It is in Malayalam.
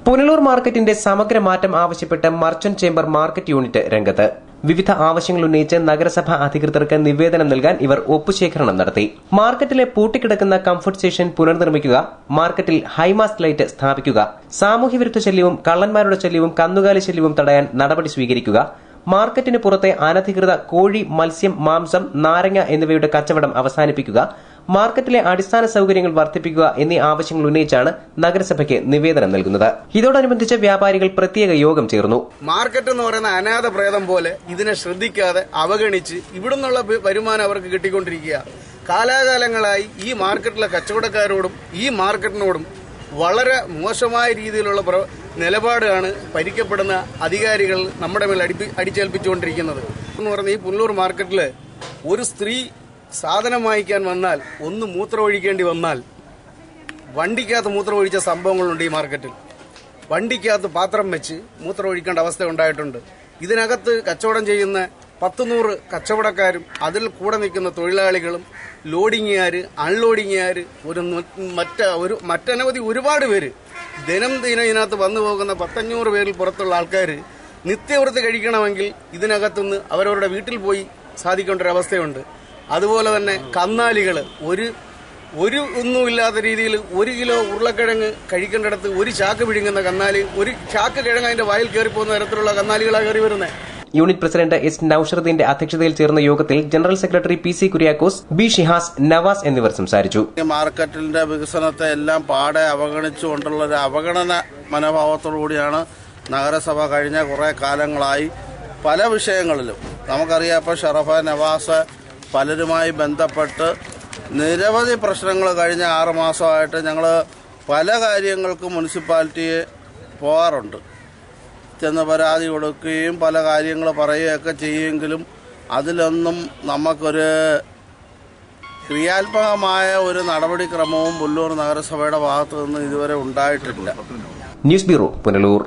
പുനലൂർ മാർക്കറ്റിന്റെ സമഗ്ര മാറ്റം ആവശ്യപ്പെട്ട് മർച്ചന്റ് ചേംബർ മാർക്കറ്റ് യൂണിറ്റ് രംഗത്ത്. വിവിധ ആവശ്യങ്ങൾ ഉന്നയിച്ച് നഗരസഭാ അധികൃതർക്ക് നിവേദനം നൽകാൻ ഇവർ ഒപ്പുശേഖരണം നടത്തി. മാർക്കറ്റിലെ പൂട്ടിക്കിടക്കുന്ന കംഫർട്ട് സ്റ്റേഷൻ പുനർനിർമ്മിക്കുക, മാർക്കറ്റിൽ ഹൈമാസ്റ്റ് ലൈറ്റ് സ്ഥാപിക്കുക, സാമൂഹ്യവിരുദ്ധ ശല്യവും കള്ളന്മാരുടെ ശല്യവും കന്നുകാലി ശല്യവും തടയാൻ നടപടി സ്വീകരിക്കുക, മാർക്കറ്റിന് പുറത്തെ അനധികൃത കോഴി, മത്സ്യം, മാംസം, നാരങ്ങ എന്നിവയുടെ കച്ചവടം അവസാനിപ്പിക്കുക, മാർക്കറ്റിലെ അടിസ്ഥാന സൌകര്യങ്ങൾ വർദ്ധിപ്പിക്കുക എന്നീ ആവശ്യങ്ങൾ ഉന്നയിച്ചാണ് നഗരസഭയ്ക്ക് നിവേദനം നൽകുന്നത്. ഇതോടനുബന്ധിച്ച് വ്യാപാരികൾ പ്രത്യേക യോഗം ചേർന്നു. മാർക്കറ്റ് എന്ന് പറയുന്ന അനാഥ പ്രേതം പോലെ ഇതിനെ ശ്രദ്ധിക്കാതെ അവഗണിച്ച് ഇവിടുന്നുള്ള വരുമാനം അവർക്ക് കിട്ടിക്കൊണ്ടിരിക്കുക. കാലാകാലങ്ങളായി ഈ മാർക്കറ്റിലെ കച്ചവടക്കാരോടും ഈ മാർക്കറ്റിനോടും വളരെ മോശമായ രീതിയിലുള്ള നിലപാടാണ് ഭരിക്കപ്പെടുന്ന അധികാരികൾ നമ്മുടെ മേൽ അടിച്ചേൽപ്പിച്ചുകൊണ്ടിരിക്കുന്നത്. എന്ന് പറഞ്ഞ ഈ പുനലൂർ മാർക്കറ്റില് ഒരു സ്ത്രീ സാധനം വാങ്ങിക്കാൻ വന്നാൽ ഒന്ന് മൂത്രമൊഴിക്കേണ്ടി വന്നാൽ വണ്ടിക്കകത്ത് മൂത്രമൊഴിച്ച സംഭവങ്ങളുണ്ട്. ഈ മാർക്കറ്റിൽ വണ്ടിക്കകത്ത് പാത്രം വെച്ച് മൂത്രമൊഴിക്കേണ്ട അവസ്ഥ ഉണ്ടായിട്ടുണ്ട്. ഇതിനകത്ത് കച്ചവടം ചെയ്യുന്ന 100 കച്ചവടക്കാരും അതിൽ കൂടെ നിൽക്കുന്ന തൊഴിലാളികളും ലോഡിങ്ങുകാര്, അൺലോഡിങ്ങുകാര്, മറ്റനവധി ഒരുപാട് പേര് ദിനം ഇതിനകത്ത് വന്നു പോകുന്ന 500 പേരിൽ പുറത്തുള്ള ആൾക്കാർ നിത്യവൃത്തി കഴിക്കണമെങ്കിൽ ഇതിനകത്തുനിന്ന് അവരവരുടെ വീട്ടിൽ പോയി സാധിക്കേണ്ട ഒരു അവസ്ഥയുണ്ട്. അതുപോലെ തന്നെ കന്നാലികൾ ഒന്നുമില്ലാത്ത രീതിയിൽ 1 കിലോ ഉരുളക്കിഴങ്ങ് കഴിക്കേണ്ടിടത്ത് 1 ചാക്ക് പിഴുങ്ങുന്ന കന്നാലി, 1 ചാക്ക് കിഴങ്ങ് അതിന്റെ വായിൽ കയറി പോകുന്ന തരത്തിലുള്ള കന്നാലികളാണ് കയറി വരുന്നത്. യൂണിറ്റ് പ്രസിഡന്റ് എസ് നൌഷറുദ്ദീന്റെ അധ്യക്ഷതയിൽ ചേർന്ന യോഗത്തിൽ general secretary PC Kuriakose, B Shihas, Navas എന്നിവർ സംസാരിച്ചു. മാർക്കറ്റിന്റെ വികസനത്തെ എല്ലാം പാടെ അവഗണിച്ചുകൊണ്ടുള്ള ഒരു അവഗണന മനോഭാവത്തോടുകൂടിയാണ് നഗരസഭ കഴിഞ്ഞ കുറെ കാലങ്ങളായി പല വിഷയങ്ങളിലും നമുക്കറിയാം. ഇപ്പോൾ ഷറഫ, നവാസ് പലരുമായി ബന്ധപ്പെട്ട് നിരവധി പ്രശ്നങ്ങൾ കഴിഞ്ഞ 6 മാസമായിട്ട് ഞങ്ങൾ പല കാര്യങ്ങൾക്കും മുനിസിപ്പാലിറ്റിയെ പോകാറുണ്ട്. ചെന്ന് പരാതി കൊടുക്കുകയും പല കാര്യങ്ങൾ പറയുകയൊക്കെ ചെയ്യുമെങ്കിലും അതിലൊന്നും നമുക്കൊരു ക്രിയാത്മകമായ ഒരു നടപടിക്രമവും പുനലൂർ നഗരസഭയുടെ ഭാഗത്തു നിന്ന് ഇതുവരെ ഉണ്ടായിട്ടില്ല. News bureau, Punalur.